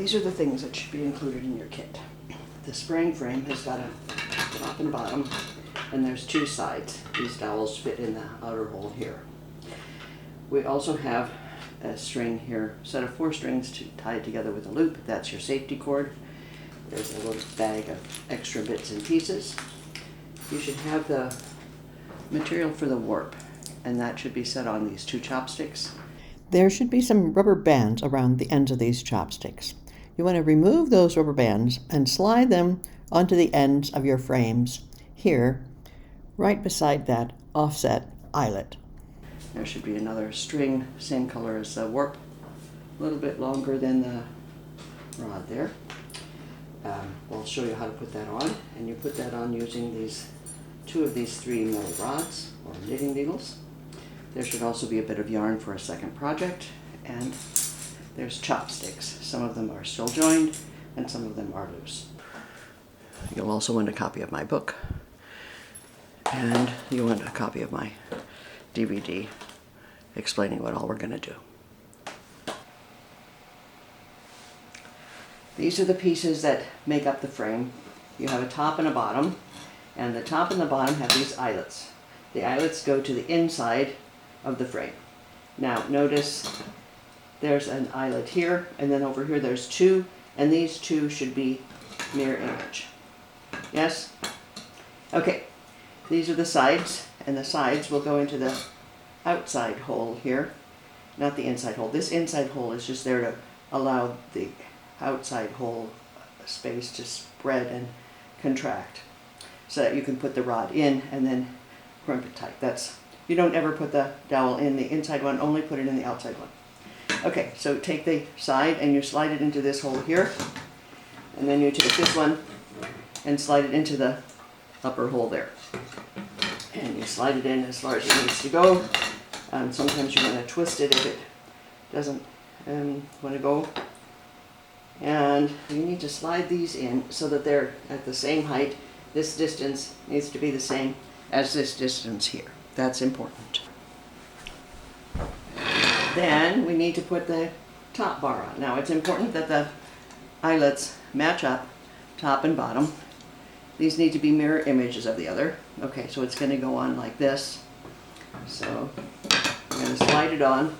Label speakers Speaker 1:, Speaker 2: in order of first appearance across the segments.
Speaker 1: these are the things that should be included in your kit. The Sprang frame has got a top and bottom, and there's two sides. These dowels fit in the outer hole here. We also have a string here, set of 4 strings tied together with a loop. That's your safety cord. There's a little bag of extra bits and pieces. You should have the material for the warp, and that should be set on these 2 chopsticks. There should be some rubber bands around the ends of these chopsticks. You want to remove those rubber bands and slide them onto the ends of your frames here, right beside that offset eyelet. There should be another string, same color as the warp, a little bit longer than the rod there. We'll show you how to put that on, and you put that on using these 2 of these 3 metal rods or knitting needles. There should also be a bit of yarn for a second project, and there's chopsticks. Some of them are still joined and some of them are loose. You'll also want a copy of my book, and you'll want a copy of my DVD explaining what all we're going to do. These are the pieces that make up the frame. You have a top and a bottom, and the top and the bottom have these eyelets. The eyelets go to the inside of the frame. Now notice there's an eyelet here, and then over here there's 2, and these 2 should be mirror image. Yes? Okay, these are the sides, and the sides will go into the outside hole here, not the inside hole. This inside hole is just there to allow the outside hole space to spread and contract so that you can put the rod in and then crimp it tight. You don't ever put the dowel in the inside one, only put it in the outside one. Okay, so take the side and you slide it into this hole here, and then you take this one and slide it into the upper hole there. And you slide it in as far as it needs to go. Sometimes you're going to twist it if it doesn't want to go. And you need to slide these in so that they're at the same height. This distance needs to be the same as this distance here. That's important. Then we need to put the top bar on. Now it's important that the eyelets match up, top and bottom. These need to be mirror images of the other. Okay, so it's going to go on like this. So I'm going to slide it on,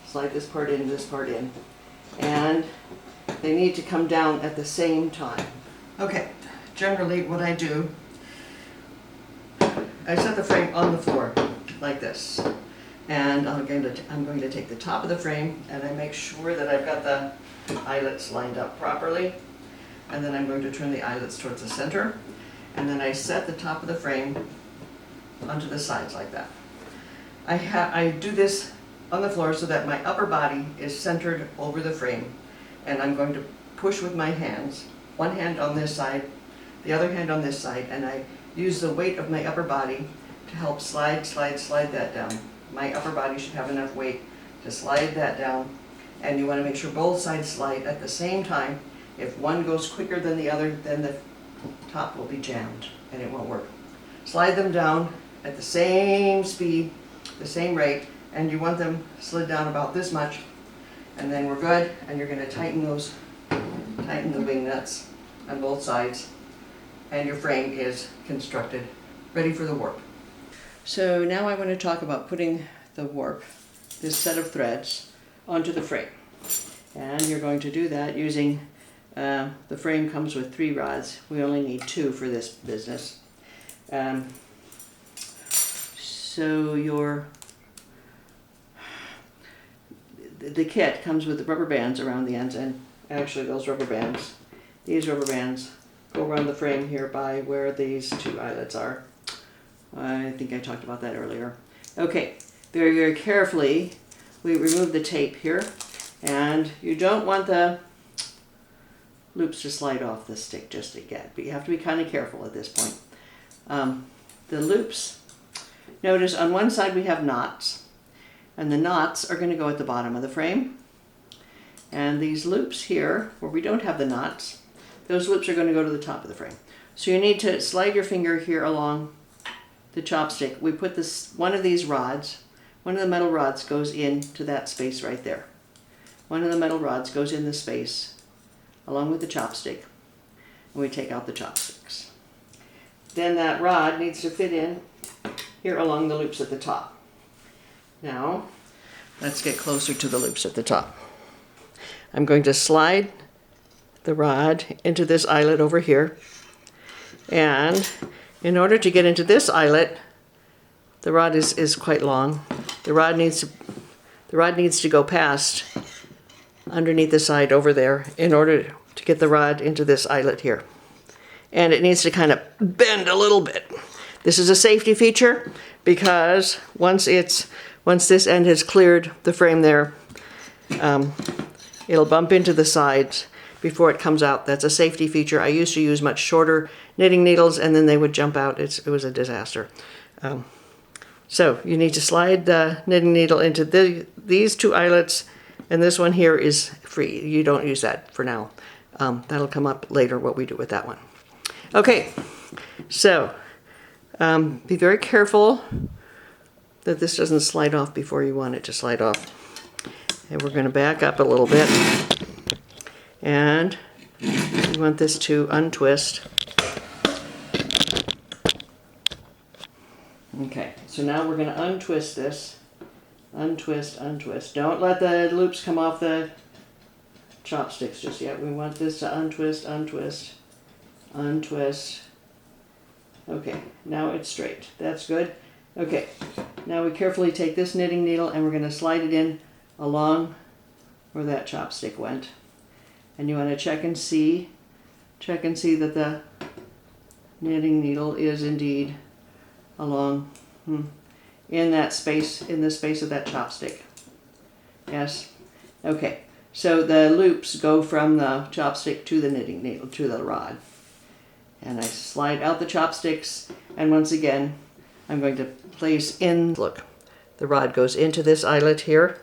Speaker 1: slide this part in, and they need to come down at the same time. Okay, generally what I do, I set the frame on the floor like this, and I'm going to take the top of the frame and I make sure that I've got the eyelets lined up properly, and then I'm going to turn the eyelets towards the center, and then I set the top of the frame onto the sides like that. I do this on the floor so that my upper body is centered over the frame, and I'm going to push with my hands, one hand on this side, the other hand on this side, and I use the weight of my upper body to help slide that down. My upper body should have enough weight to slide that down, and you want to make sure both sides slide at the same time. If one goes quicker than the other, then the top will be jammed and it won't work. Slide them down at the same speed, the same rate, and you want them slid down about this much, and then we're good. And you're going to tighten the wing nuts on both sides, and your frame is constructed, ready for the warp. So now I want to talk about putting the warp, this set of threads, onto the frame. And you're going to do that using, the frame comes with 3 rods. We only need 2 for this business. So the kit comes with the rubber bands around the ends, and actually these rubber bands go around the frame here by where these 2 eyelets are. I think I talked about that earlier. Okay, very, very carefully we remove the tape here, and you don't want the loops to slide off the stick just yet, but you have to be kind of careful at this point. The loops, notice on one side we have knots, and the knots are going to go at the bottom of the frame, and these loops here where we don't have the knots, those loops are going to go to the top of the frame. So you need to slide your finger here along the chopstick. We put one of these rods, one of the metal rods goes into that space right there. One of the metal rods goes in the space along with the chopstick, and we take out the chopsticks. Then that rod needs to fit in here along the loops at the top. Now, let's get closer to the loops at the top. I'm going to slide the rod into this eyelet over here, and in order to get into this eyelet, the rod is quite long. The rod needs to go past underneath the side over there in order to get the rod into this eyelet here. And it needs to kind of bend a little bit. This is a safety feature because once this end has cleared the frame there, it'll bump into the sides before it comes out. That's a safety feature. I used to use much shorter knitting needles and then they would jump out. It was a disaster. So you need to slide the knitting needle into these two eyelets, and this one here is free. You don't use that for now. That'll come up later what we do with that one. Okay, so be very careful that this doesn't slide off before you want it to slide off. And we're going to back up a little bit, and you want this to untwist. Okay, so now we're going to untwist this. Untwist, untwist. Don't let the loops come off the chopsticks just yet. We want this to untwist, untwist, untwist. Okay, now it's straight. That's good. Okay, now we carefully take this knitting needle and we're going to slide it in along where that chopstick went. And you want to check and see that the knitting needle is indeed along in that space, in the space of that chopstick. Yes. Okay. So the loops go from the chopstick to the knitting needle, to the rod. And I slide out the chopsticks, and once again, I'm going to place in, look, the rod goes into this eyelet here,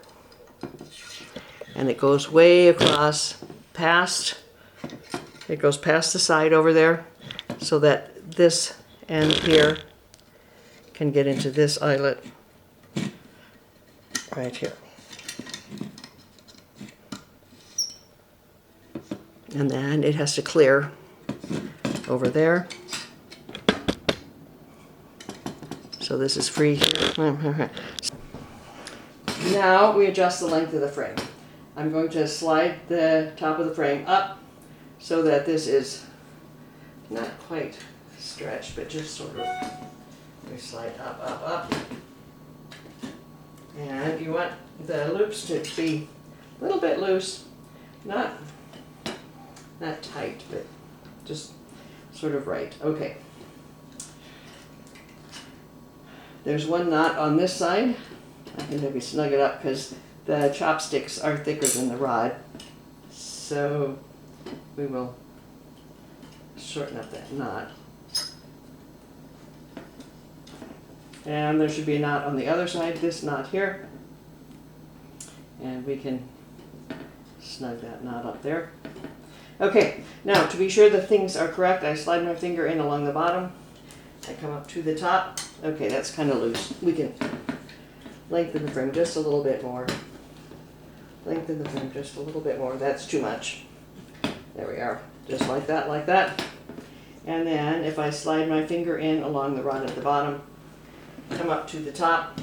Speaker 1: and it goes way across it goes past the side over there, so that this end here can get into this eyelet right here. And then it has to clear over there. So this is free here. Now we adjust the length of the frame. I'm going to slide the top of the frame up so that this is not quite stretched, but just sort of, we slide up, up, up. And you want the loops to be a little bit loose, not tight, but just sort of right. Okay. There's one knot on this side. I can maybe snug it up because the chopsticks are thicker than the rod. So we will shorten up that knot. And there should be a knot on the other side, this knot here. And we can snug that knot up there. Okay, now to be sure the things are correct, I slide my finger in along the bottom. I come up to the top. Okay, that's kind of loose. We can lengthen the frame just a little bit more. Lengthen the frame just a little bit more. That's too much. There we are. Just like that, like that. And then if I slide my finger in along the rod at the bottom, come up to the top.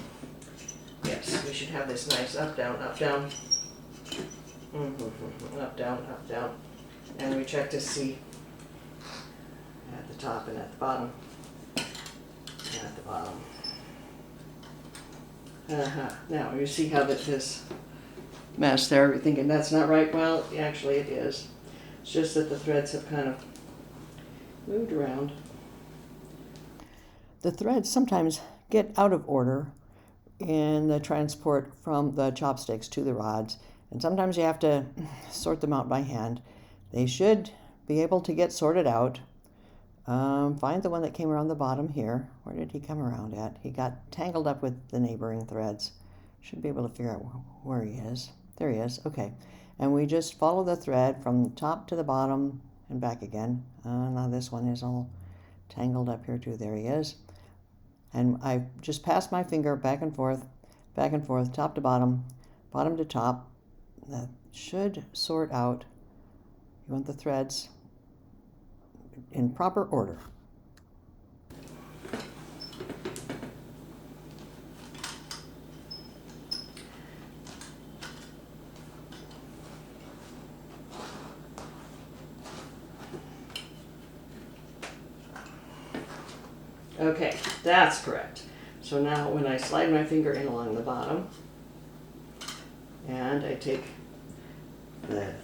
Speaker 1: Yes, we should have this nice up, down, up, down. Up, down, up, down. And we check to see at the top and at the bottom. And at the bottom. Now you see how this mess there, you're thinking that's not right. Well, actually it is. It's just that the threads have kind of moved around. The threads sometimes get out of order in the transport from the chopsticks to the rods, and sometimes you have to sort them out by hand. They should be able to get sorted out. Find the one that came around the bottom here. Where did he come around at? He got tangled up with the neighboring threads. Should be able to figure out where he is. There he is. Okay. And we just follow the thread from the top to the bottom and back again. Now this one is all tangled up here too. There he is. And I just pass my finger back and forth, top to bottom to top. That should sort out You want the threads in proper order. Okay, that's correct. So now when I slide my finger in along the bottom, and I take the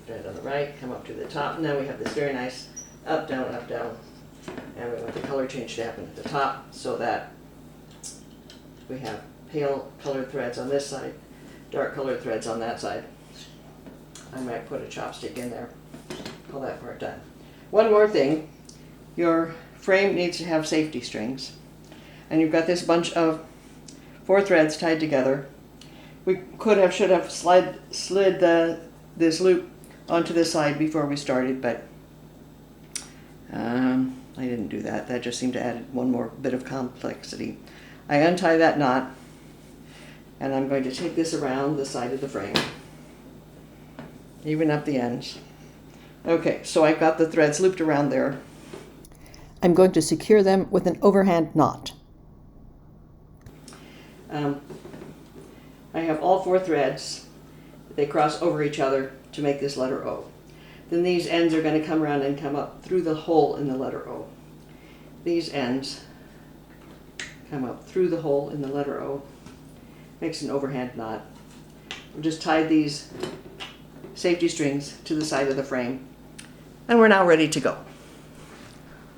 Speaker 1: thread on the right, come up to the top, and then we have this very nice up, down, and we want the color change to happen at the top so that we have pale colored threads on this side, dark colored threads on that side. I might put a chopstick in there, call that part done. One more thing, your frame needs to have safety strings, and you've got this bunch of 4 threads tied together. We could have, should have slid this loop onto the side before we started, but I didn't do that. That just seemed to add one more bit of complexity. I untie that knot, and I'm going to take this around the side of the frame, even up the ends. Okay, so I've got the threads looped around there. I'm going to secure them with an overhand knot. I have all 4 threads. They cross over each other to make this letter O. Then these ends are going to come around and come up through the hole in the letter O. These ends come up through the hole in the letter O. Makes an overhand knot. We've just tied these safety strings to the side of the frame, and we're now ready to go.